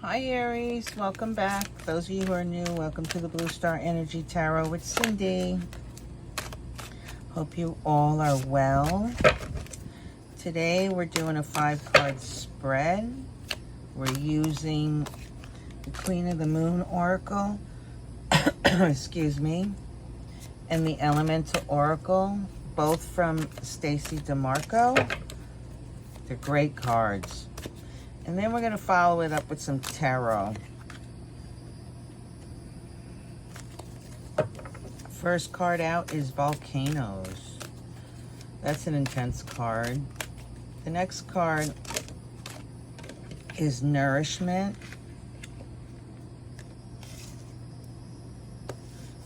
Hi Aries, welcome back. Those of you who are new, welcome to the Blue Star Energy Tarot with Cindy. Hope you all are well. Today we're doing a 5-card spread. We're using the Queen of the Moon Oracle, excuse me, and the Elemental Oracle, both from Stacey DeMarco. They're great cards. And then we're going to follow it up with some tarot. First card out is Volcanoes. That's an intense card. The next card is Nourishment.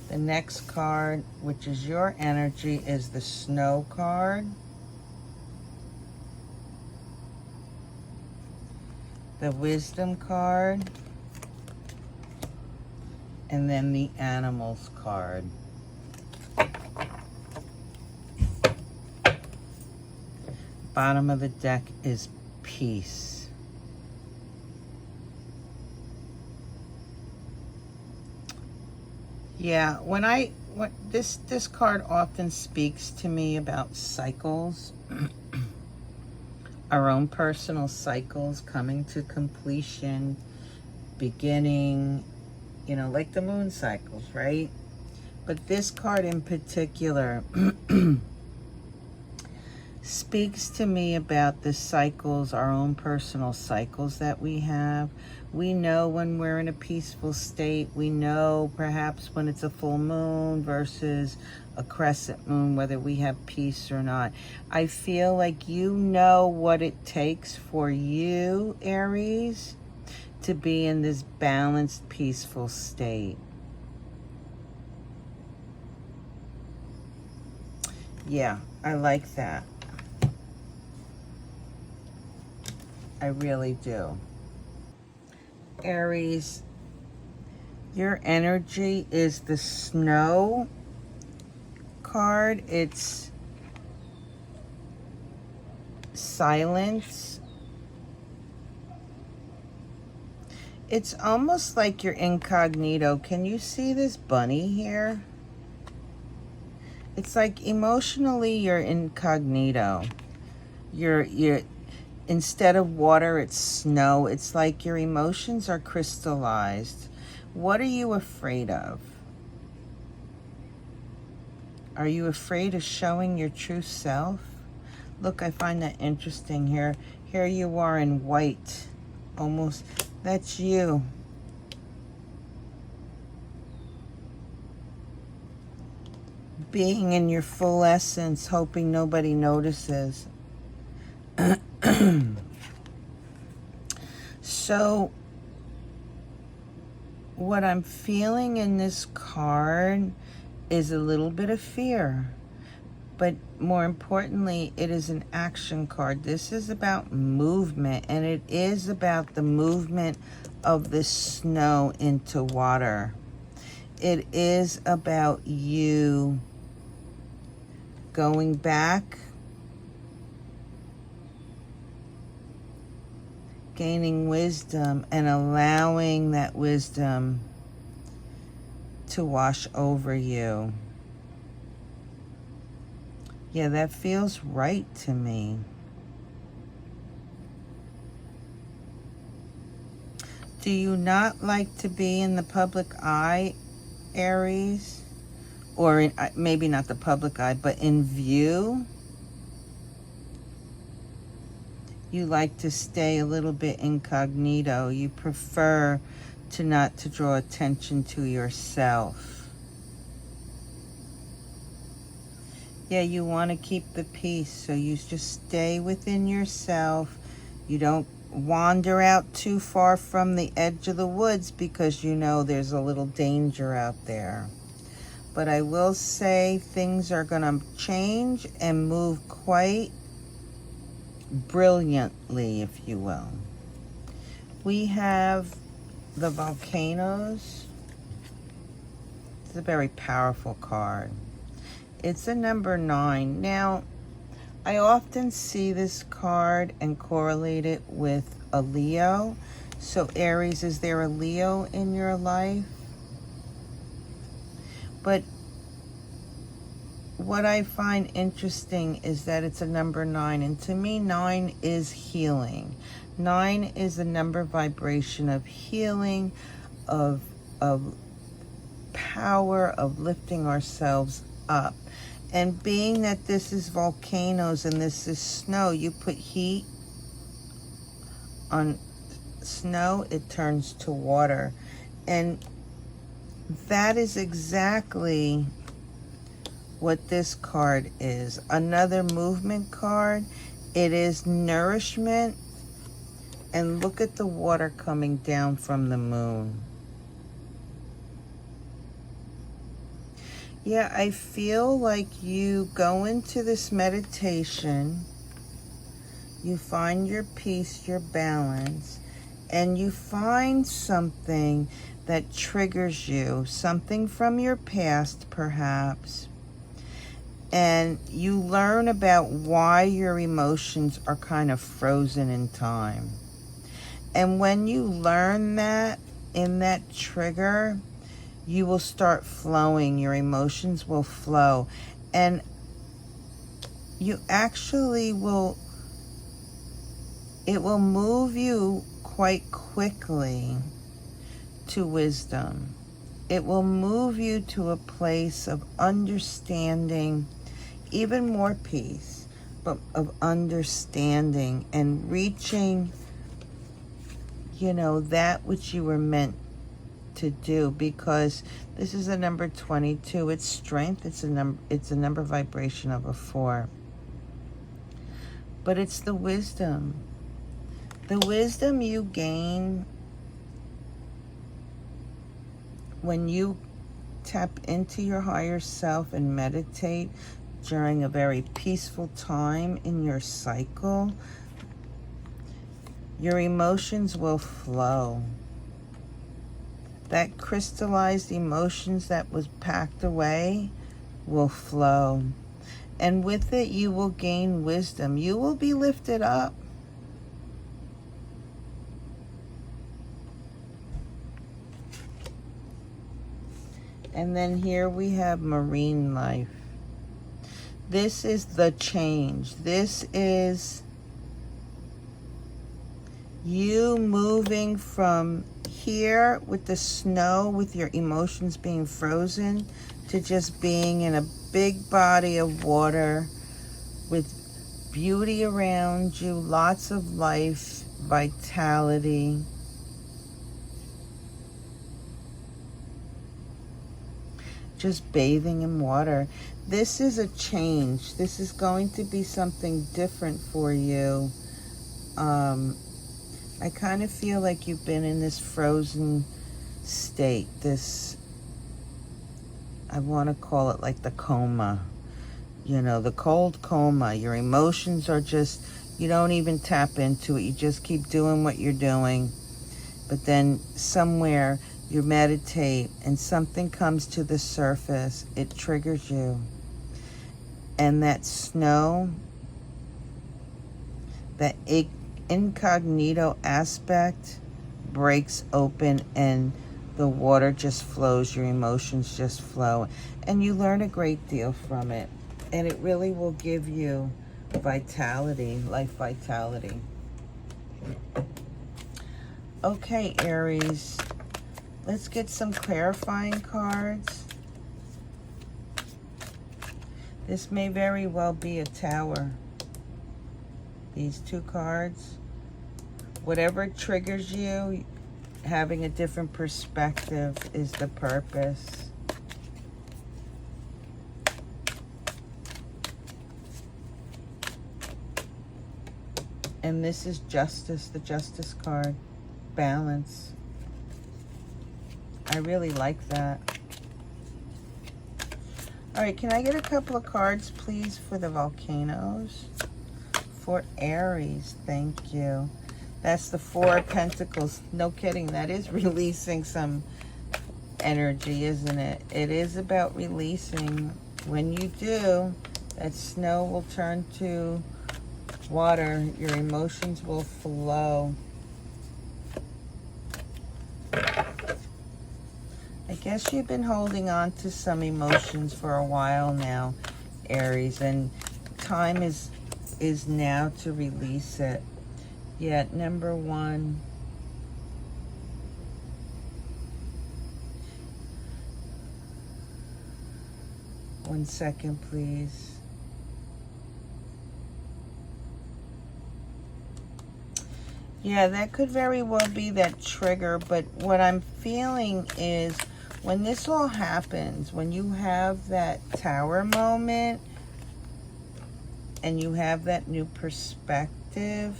The next card, which is your energy, is the Snow card. The Wisdom card. And then the Animals card. Bottom of the deck is Peace. Yeah, this card often speaks to me about cycles. Our own personal cycles coming to completion, beginning, you know, like the moon cycles, right? But this card in particular speaks to me about the cycles, our own personal cycles that we have. We know when we're in a peaceful state. We know perhaps when it's a full moon versus a crescent moon, whether we have peace or not. I feel like you know what it takes for you, Aries, to be in this balanced, peaceful state. Yeah, I like that. I really do. Aries, your energy is the Snow card. It's silence. It's almost like you're incognito. Can you see this bunny here? It's like emotionally you're incognito. You're instead of water, it's snow. It's like your emotions are crystallized. What are you afraid of? Are you afraid of showing your true self? Look, I find that interesting here. Here you are in white. Almost, that's you. Being in your full essence, hoping nobody notices. So, what I'm feeling in this card is a little bit of fear. But more importantly, it is an action card. This is about movement, and it is about the movement of the snow into water. It is about you going back, gaining wisdom, and allowing that wisdom to wash over you. Yeah, that feels right to me. Do you not like to be in the public eye, Aries? Or maybe not the public eye, but in view? You like to stay a little bit incognito. You prefer not to draw attention to yourself. Yeah, you want to keep the peace, so you just stay within yourself. You don't wander out too far from the edge of the woods because you know there's a little danger out there. But I will say things are going to change and move quite brilliantly, if you will. We have the Volcanoes. It's a very powerful card. It's a number 9. Now, I often see this card and correlate it with a Leo. So Aries, is there a Leo in your life? But what I find interesting is that it's a number 9. And to me, 9 is healing. 9 is the number vibration of healing, of power, of lifting ourselves up. And being that this is volcanoes and this is snow, you put heat on snow, it turns to water. And that is exactly what this card is. Another movement card. It is nourishment. And look at the water coming down from the moon. Yeah, I feel like you go into this meditation, you find your peace, your balance, and you find something that triggers you, something from your past perhaps, and you learn about why your emotions are kind of frozen in time. And when you learn that, in that trigger, you will start flowing. Your emotions will flow. And you actually will, it will move you quite quickly to wisdom. It will move you to a place of understanding, even more peace, but of understanding and reaching, you know, that which you were meant to do, because this is a number 22. It's strength. It's a number vibration of a 4. But it's the wisdom. The wisdom you gain when you tap into your higher self and meditate during a very peaceful time in your cycle. Your emotions will flow. That crystallized emotions that was packed away will flow. And with it, you will gain wisdom. You will be lifted up. And then here we have marine life. This is the change. This is you moving from here with the snow, with your emotions being frozen, to just being in a big body of water with beauty around you, lots of life, vitality. Just bathing in water. This is a change. This is going to be something different for you. I kind of feel like you've been in this frozen state, this, I want to call it like the coma, you know, the cold coma. Your emotions are just, you don't even tap into it. You just keep doing what you're doing. But then somewhere you meditate and something comes to the surface. It triggers you. And that snow, that incognito aspect breaks open and the water just flows. Your emotions just flow. And you learn a great deal from it. And it really will give you vitality, life vitality. Okay, Aries. Let's get some clarifying cards. This may very well be a tower. These two cards. Whatever triggers you, having a different perspective is the purpose. And this is justice, the justice card. Balance. I really like that. All right, can I get a couple of cards, please, for the volcanoes? For Aries, thank you. That's the 4 of Pentacles. No kidding, that is releasing some energy, isn't it? It is about releasing. When you do, that snow will turn to water. Your emotions will flow. Guess you've been holding on to some emotions for a while now, Aries, and time is now to release it. Yet, number one, one second, please. Yeah, that could very well be that trigger, but what I'm feeling is when this all happens, when you have that tower moment and you have that new perspective,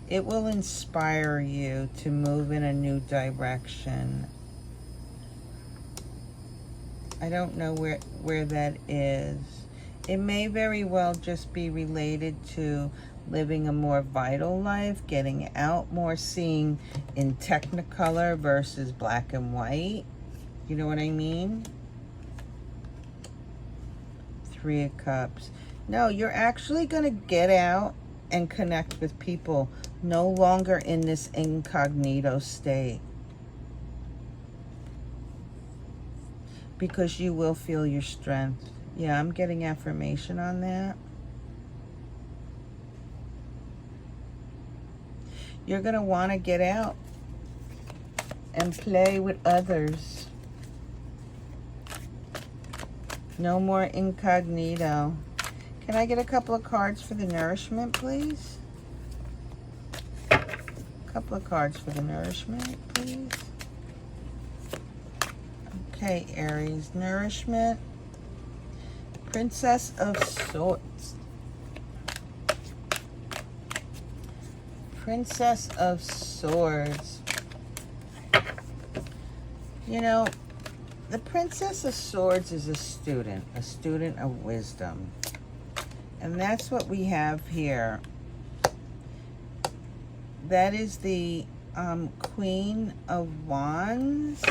it will inspire you to move in a new direction. I don't know where that is. It may very well just be related to living a more vital life, getting out more, seeing in technicolor versus black and white. You know what I mean? Three of Cups. No, you're actually going to get out and connect with people, no longer in this incognito state. Because you will feel your strength. Yeah, I'm getting affirmation on that. You're going to want to get out and play with others. No more incognito. Can I get a couple of cards for the nourishment, please? A couple of cards for the nourishment, please. Okay, Aries, nourishment. Princess of Swords. Princess of Swords. You know, the Princess of Swords is a student of wisdom. And that's what we have here. That is the Queen of Wands.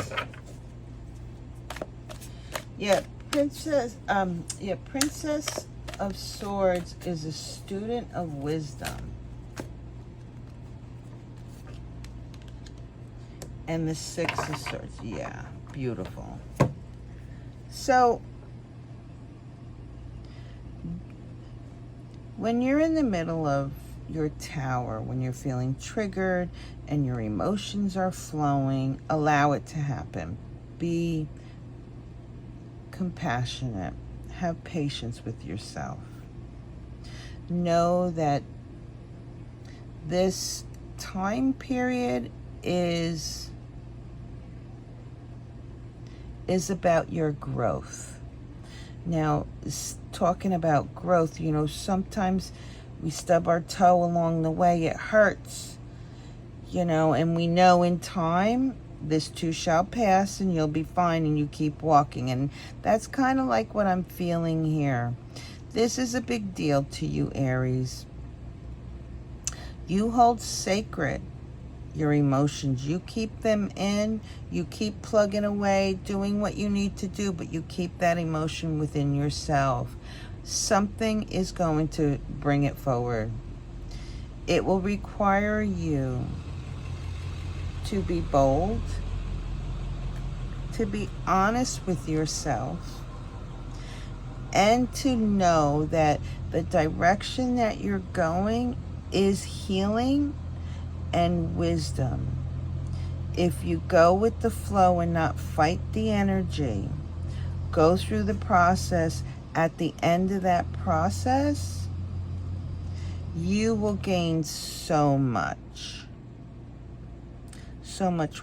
Yeah, Princess of Swords is a student of wisdom. And the Six of Swords, yeah, beautiful. So, when you're in the middle of your tower, when you're feeling triggered and your emotions are flowing, allow it to happen. Be compassionate. Have patience with yourself. Know that this time period is about your growth. Now, talking about growth, you know, sometimes we stub our toe along the way. It hurts, you know, and we know in time, this too shall pass and you'll be fine, and you keep walking. And that's kind of like what I'm feeling here. This is a big deal to you, Aries. You hold sacred your emotions. You keep them in. You keep plugging away, doing what you need to do, but you keep that emotion within yourself. Something is going to bring it forward. It will require you to be bold, to be honest with yourself, and to know that the direction that you're going is healing and wisdom. If you go with the flow and not fight the energy, go through the process, at the end of that process, you will gain so much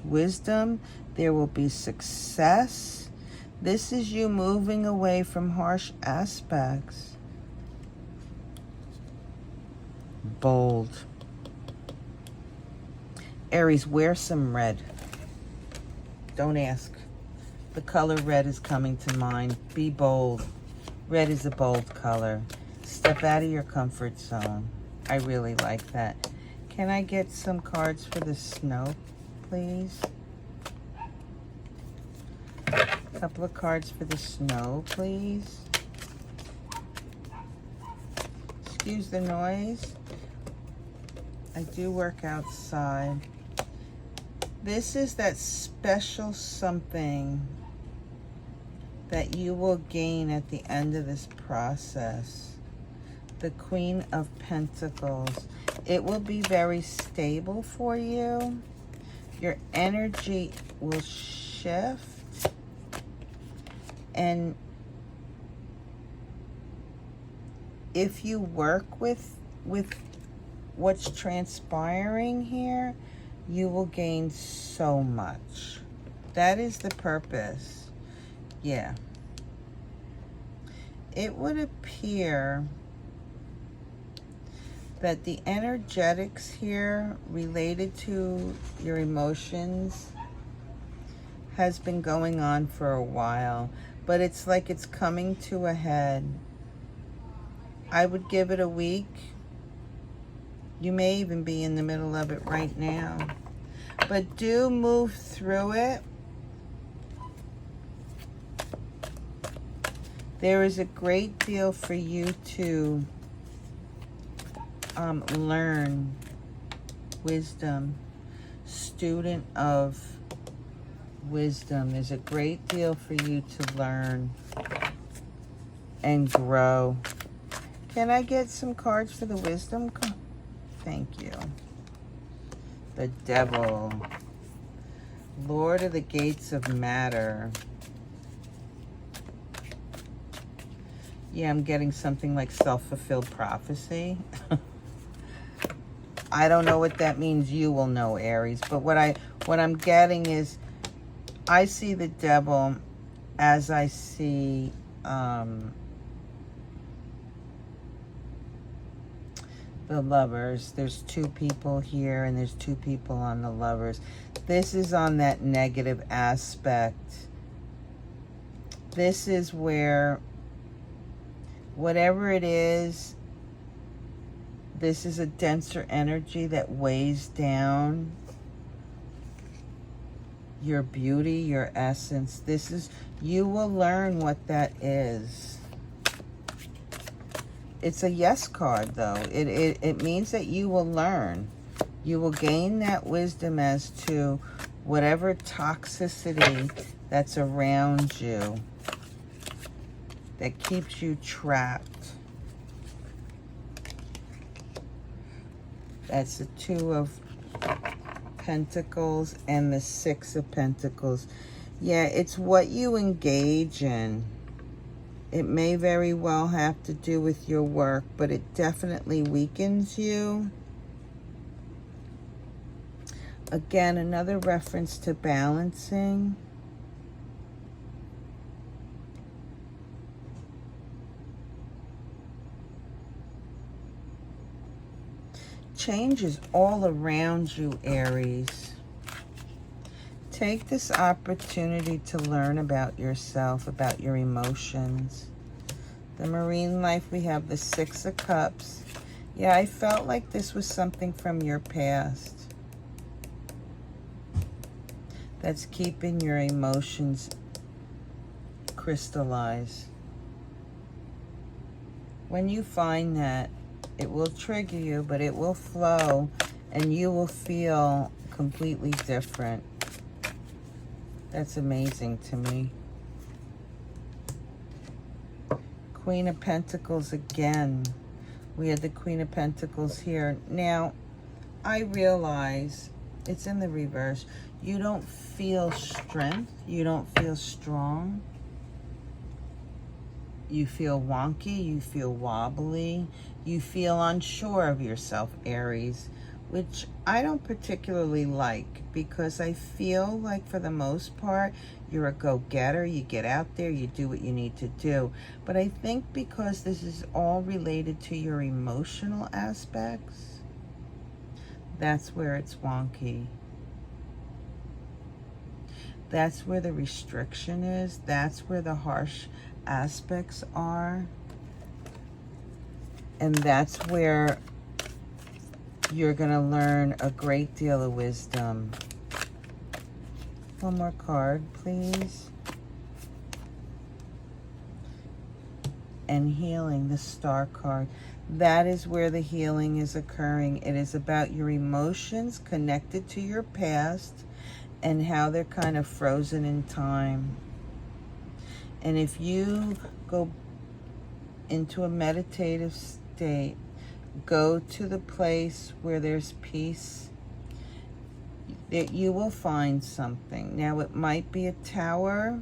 wisdom. There will be success. This is you moving away from harsh aspects. Bold. Aries, wear some red. Don't ask. The color red is coming to mind. Be bold. Red is a bold color. Step out of your comfort zone. I really like that. Can I get some cards for the snow, please? A couple of cards for the snow, please. Excuse the noise. I do work outside. This is that special something that you will gain at the end of this process. The Queen of Pentacles. It will be very stable for you. Your energy will shift. And if you work with what's transpiring here, you will gain so much. That is the purpose. Yeah. It would appear that the energetics here related to your emotions has been going on for a while, but it's like it's coming to a head. I would give it a week. You may even be in the middle of it right now. But do move through it. There is a great deal for you to learn. Wisdom. Student of wisdom. There's a great deal for you to learn and grow. Can I get some cards for the wisdom? Thank you. The Devil. Lord of the Gates of Matter. Yeah, I'm getting something like self-fulfilled prophecy. I don't know what that means. You will know, Aries. But what I'm getting is, I see the Devil as I see the Lovers. There's two people here and there's two people on the Lovers. This is on that negative aspect. This is where whatever it is, this is a denser energy that weighs down your beauty, your essence. This is, you will learn what that is. It's a yes card, though. It means that you will learn. You will gain that wisdom as to whatever toxicity that's around you that keeps you trapped. That's the Two of Pentacles and the Six of Pentacles. Yeah, it's what you engage in. It may very well have to do with your work, but it definitely weakens you. Again, another reference to balancing. Change is all around you, Aries. Take this opportunity to learn about yourself, about your emotions. The marine life, we have the Six of Cups. Yeah, I felt like this was something from your past that's keeping your emotions crystallized. When you find that, it will trigger you, but it will flow and you will feel completely different. That's amazing to me. Queen of Pentacles again. We had the Queen of Pentacles here. Now, I realize it's in the reverse. You don't feel strength. You don't feel strong. You feel wonky. You feel wobbly. You feel unsure of yourself, Aries, which I don't particularly like, because I feel like for the most part, you're a go-getter. You get out there, you do what you need to do. But I think because this is all related to your emotional aspects, that's where it's wonky. That's where the restriction is. That's where the harsh aspects are. And that's where you're going to learn a great deal of wisdom. One more card, please. And healing, the Star card. That is where the healing is occurring. It is about your emotions connected to your past and how they're kind of frozen in time. And if you go into a meditative state, go to the place where there's peace, that you will find something. Now, it might be a tower,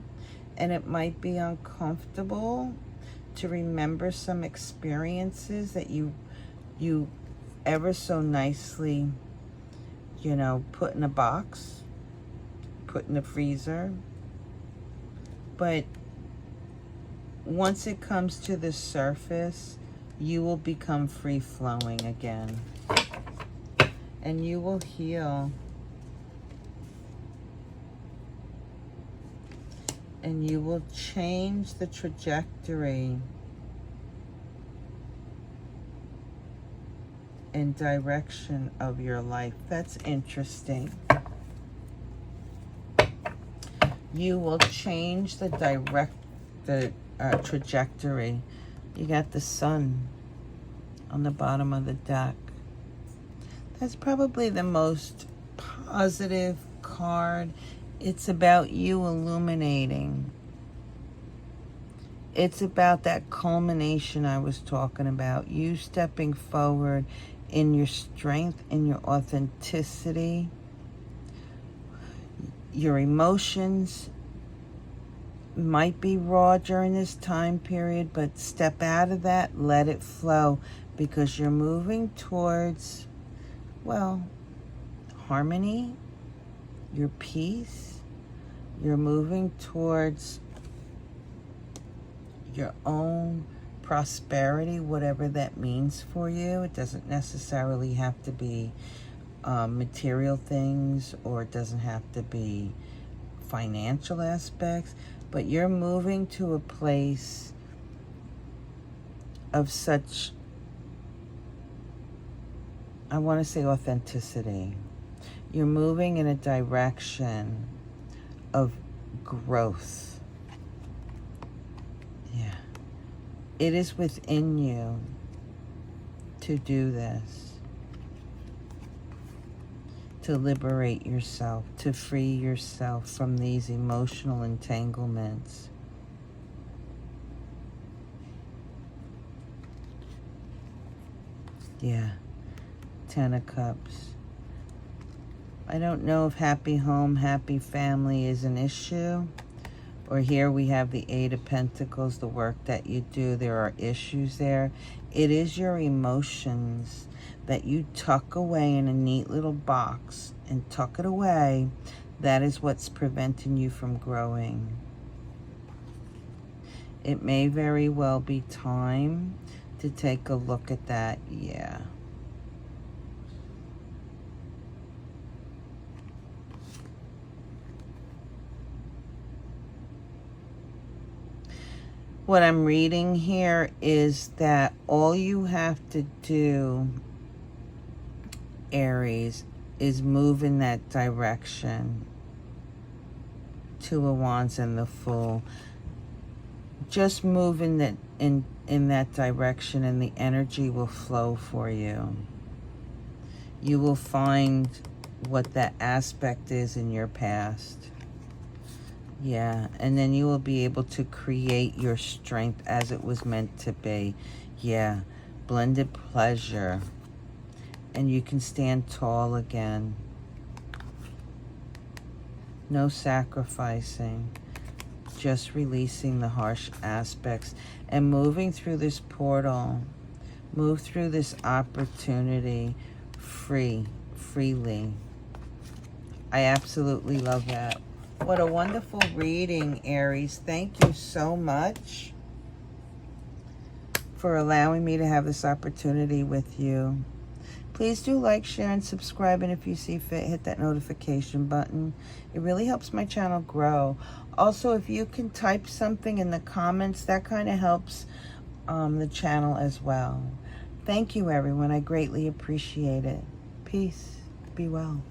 and it might be uncomfortable to remember some experiences that you ever so nicely, you know, put in a box, put in the freezer. But once it comes to the surface, you will become free-flowing again. And you will heal. And you will change the trajectory and direction of your life. That's interesting. You will change the trajectory. You got the sun on the bottom of the deck. That's probably the most positive card. It's about you illuminating. It's about that culmination I was talking about. You stepping forward in your strength, in your authenticity, your emotions might be raw during this time period, but step out of that, let it flow, because you're moving towards, well, harmony, your peace. You're moving towards your own prosperity, whatever that means for you. It doesn't necessarily have to be material things, or it doesn't have to be financial aspects, but you're moving to a place of such, I want to say, authenticity. You're moving in a direction of growth. Yeah. It is within you to do this, to liberate yourself, to free yourself from these emotional entanglements. Yeah. 10 of Cups. I don't know if happy home, happy family is an issue. Or here we have the 8 of Pentacles, the work that you do. There are issues there. It is your emotions that you tuck away in a neat little box and tuck it away. That is what's preventing you from growing. It may very well be time to take a look at that. Yeah. What I'm reading here is that all you have to do, Aries, is move in that direction. 2 of Wands and the Fool. Just move in that direction, and the energy will flow for you. You will find what that aspect is in your past. Yeah, and then you will be able to create your strength as it was meant to be. Yeah, blended pleasure. And you can stand tall again. No sacrificing. Just releasing the harsh aspects and moving through this portal. Move through this opportunity freely. I absolutely love that. What a wonderful reading, Aries. Thank you so much for allowing me to have this opportunity with you. Please do like, share, and subscribe. And if you see fit, hit that notification button. It really helps my channel grow. Also, if you can type something in the comments, that kind of helps the channel as well. Thank you, everyone. I greatly appreciate it. Peace. Be well.